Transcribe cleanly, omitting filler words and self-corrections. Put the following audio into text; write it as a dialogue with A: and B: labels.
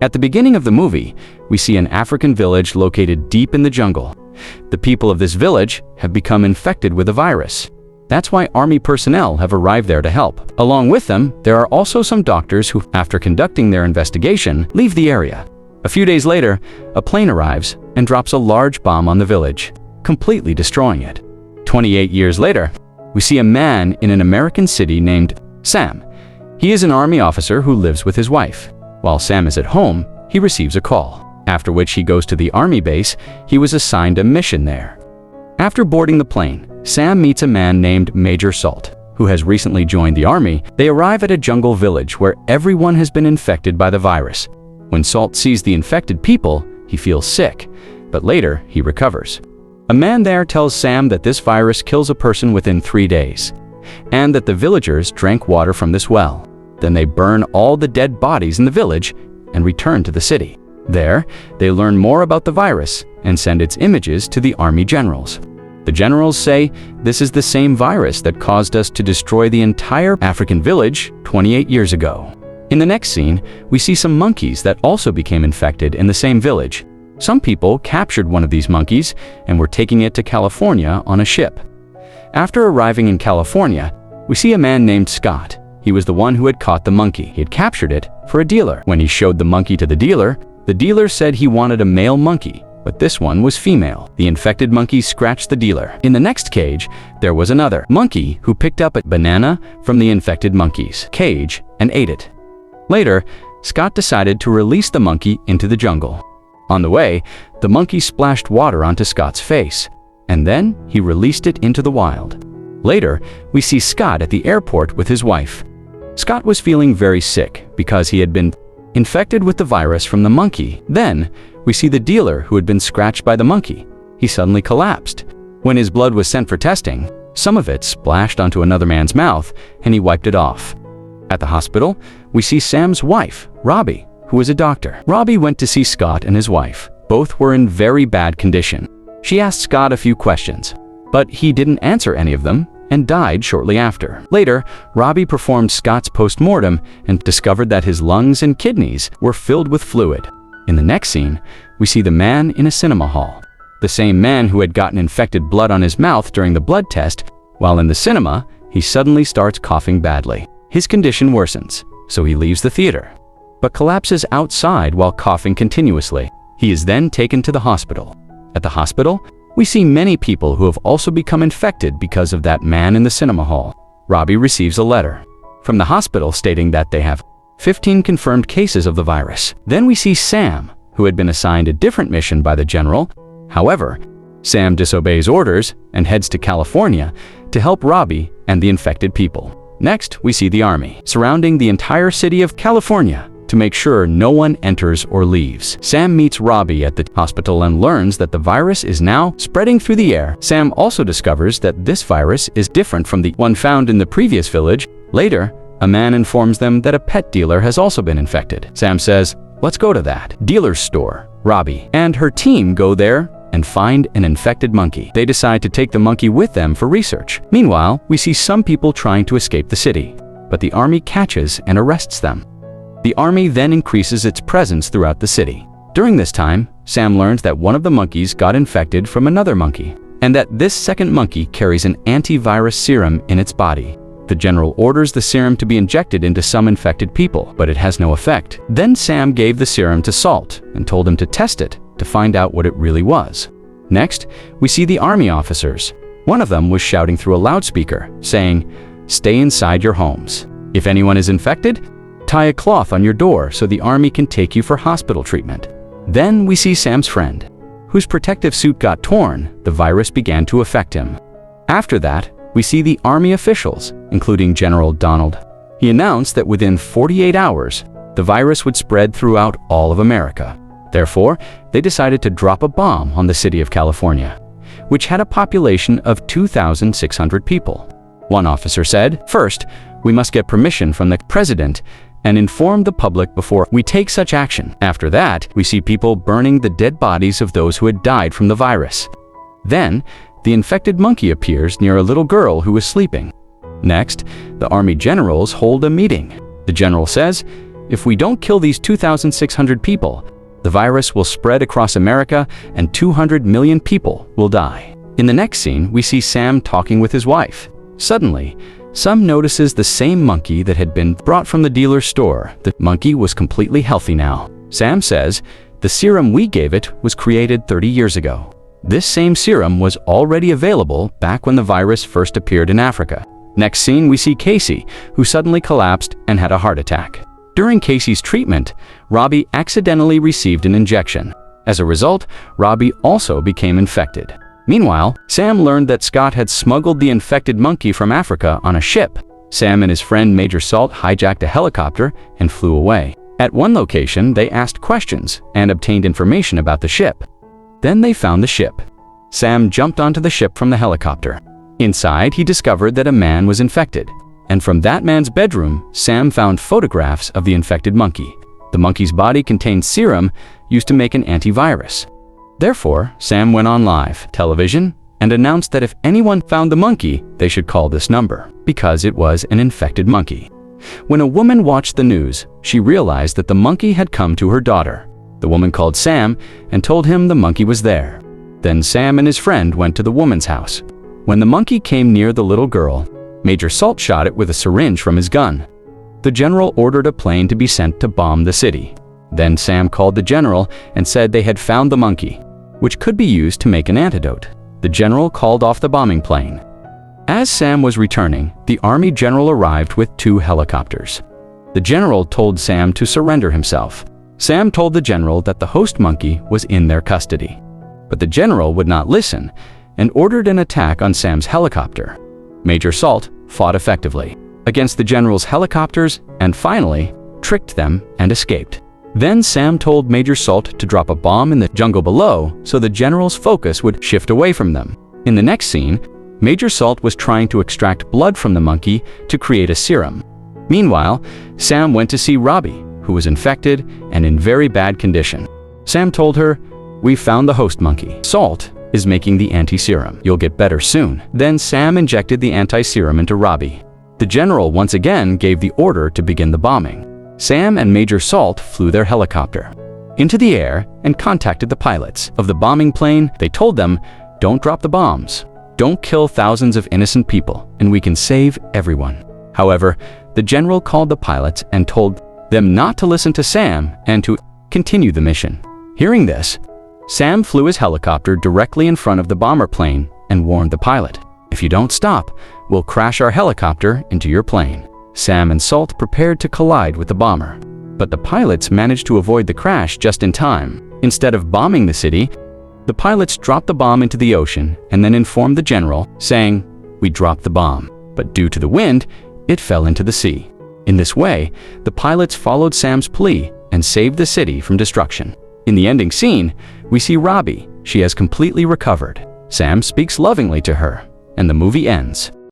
A: At the beginning of the movie, we see an African village located deep in the jungle. The people of this village have become infected with the virus. That's why army personnel have arrived there to help. Along with them, there are also some doctors who, after conducting their investigation, leave the area. A few days later, a plane arrives and drops a large bomb on the village, completely destroying it. 28 years later, we see a man in an American city named Sam. He is an army officer who lives with his wife. While Sam is at home, he receives a call, after which he goes to the army base. He was assigned a mission there. After boarding the plane, Sam meets a man named Major Salt, who has recently joined the army. They arrive at a jungle village where everyone has been infected by the virus. When Salt sees the infected people, he feels sick, but later he recovers. A man there tells Sam that this virus kills a person within 3 days, and that the villagers drank water from this well. Then they burn all the dead bodies in the village and return to the city. There, they learn more about the virus and send its images to the army generals. The generals say this is the same virus that caused us to destroy the entire African village 28 years ago. In the next scene, we see some monkeys that also became infected in the same village. Some people captured one of these monkeys and were taking it to California on a ship. After arriving in California, we see a man named Scott. He was the one who had caught the monkey. He had captured it for a dealer. When he showed the monkey to the dealer said he wanted a male monkey, but this one was female. The infected monkey scratched the dealer. In the next cage, there was another monkey who picked up a banana from the infected monkey's cage and ate it. Later, Scott decided to release the monkey into the jungle. On the way, the monkey splashed water onto Scott's face, and then he released it into the wild. Later, we see Scott at the airport with his wife. Scott was feeling very sick because he had been infected with the virus from the monkey. Then, we see the dealer who had been scratched by the monkey. He suddenly collapsed. When his blood was sent for testing, some of it splashed onto another man's mouth and he wiped it off. At the hospital, we see Sam's wife, Robbie, who is a doctor. Robbie went to see Scott and his wife. Both were in very bad condition. She asked Scott a few questions, but he didn't answer any of them and died shortly after. Later, Robbie performed Scott's post-mortem and discovered that his lungs and kidneys were filled with fluid. In the next scene, we see the man in a cinema hall. The same man who had gotten infected blood on his mouth during the blood test. While in the cinema, he suddenly starts coughing badly. His condition worsens, so he leaves the theater, but collapses outside while coughing continuously. He is then taken to the hospital. At the hospital, we see many people who have also become infected because of that man in the cinema hall. Robbie receives a letter from the hospital stating that they have 15 confirmed cases of the virus. Then we see Sam, who had been assigned a different mission by the general. However, Sam disobeys orders and heads to California to help Robbie and the infected people. Next, we see the army surrounding the entire city of California to make sure no one enters or leaves. Sam meets Robbie at the hospital and learns that the virus is now spreading through the air. Sam also discovers that this virus is different from the one found in the previous village. Later, a man informs them that a pet dealer has also been infected. Sam says, "Let's go to that dealer's store." Robbie and her team go there and find an infected monkey. They decide to take the monkey with them for research. Meanwhile, we see some people trying to escape the city, but the army catches and arrests them. The army then increases its presence throughout the city. During this time, Sam learns that one of the monkeys got infected from another monkey, and that this second monkey carries an antivirus serum in its body. The general orders the serum to be injected into some infected people, but it has no effect. Then Sam gave the serum to Salt and told him to test it to find out what it really was. Next, we see the army officers. One of them was shouting through a loudspeaker, saying, "Stay inside your homes. If anyone is infected, tie a cloth on your door so the army can take you for hospital treatment." Then we see Sam's friend, whose protective suit got torn. The virus began to affect him. After that, we see the army officials, including General Donald. He announced that within 48 hours, the virus would spread throughout all of America. Therefore, they decided to drop a bomb on the city of California, which had a population of 2,600 people. One officer said, "First, we must get permission from the president and inform the public before we take such action." After that, we see people burning the dead bodies of those who had died from the virus. Then, the infected monkey appears near a little girl who is sleeping. Next, the army generals hold a meeting. The general says, if we don't kill these 2,600 people, the virus will spread across America and 200 million people will die. In the next scene, we see Sam talking with his wife. Suddenly, Sam notices the same monkey that had been brought from the dealer's store. The monkey was completely healthy now. Sam says, "The serum we gave it was created 30 years ago." This same serum was already available back when the virus first appeared in Africa. Next scene, we see Casey, who suddenly collapsed and had a heart attack. During Casey's treatment, Robbie accidentally received an injection. As a result, Robbie also became infected. Meanwhile, Sam learned that Scott had smuggled the infected monkey from Africa on a ship. Sam and his friend Major Salt hijacked a helicopter and flew away. At one location, they asked questions and obtained information about the ship. Then they found the ship. Sam jumped onto the ship from the helicopter. Inside, he discovered that a man was infected. And from that man's bedroom, Sam found photographs of the infected monkey. The monkey's body contained serum used to make an antivirus. Therefore, Sam went on live television and announced that if anyone found the monkey, they should call this number, because it was an infected monkey. When a woman watched the news, she realized that the monkey had come to her daughter. The woman called Sam and told him the monkey was there. Then Sam and his friend went to the woman's house. When the monkey came near the little girl, Major Salt shot it with a syringe from his gun. The general ordered a plane to be sent to bomb the city. Then Sam called the general and said they had found the monkey, which could be used to make an antidote. The general called off the bombing plane. As Sam was returning, the army general arrived with 2 helicopters. The general told Sam to surrender himself. Sam told the general that the host monkey was in their custody. But the general would not listen and ordered an attack on Sam's helicopter. Major Salt fought effectively against the general's helicopters and finally tricked them and escaped. Then Sam told Major Salt to drop a bomb in the jungle below so the general's focus would shift away from them. In the next scene, Major Salt was trying to extract blood from the monkey to create a serum. Meanwhile, Sam went to see Robbie, who was infected and in very bad condition. Sam told her, "We found the host monkey. Salt is making the anti-serum. You'll get better soon." Then Sam injected the anti-serum into Robbie. The general once again gave the order to begin the bombing. Sam and Major Salt flew their helicopter into the air and contacted the pilots of the bombing plane. They told them, "Don't drop the bombs. Don't kill thousands of innocent people, and we can save everyone." However, the general called the pilots and told them not to listen to Sam and to continue the mission. Hearing this, Sam flew his helicopter directly in front of the bomber plane and warned the pilot, "If you don't stop, we'll crash our helicopter into your plane." Sam and Salt prepared to collide with the bomber, but the pilots managed to avoid the crash just in time. Instead of bombing the city, the pilots dropped the bomb into the ocean and then informed the general, saying, "We dropped the bomb, but due to the wind, it fell into the sea." In this way, the pilots followed Sam's plea and saved the city from destruction. In the ending scene, we see Robbie. She has completely recovered. Sam speaks lovingly to her, and the movie ends.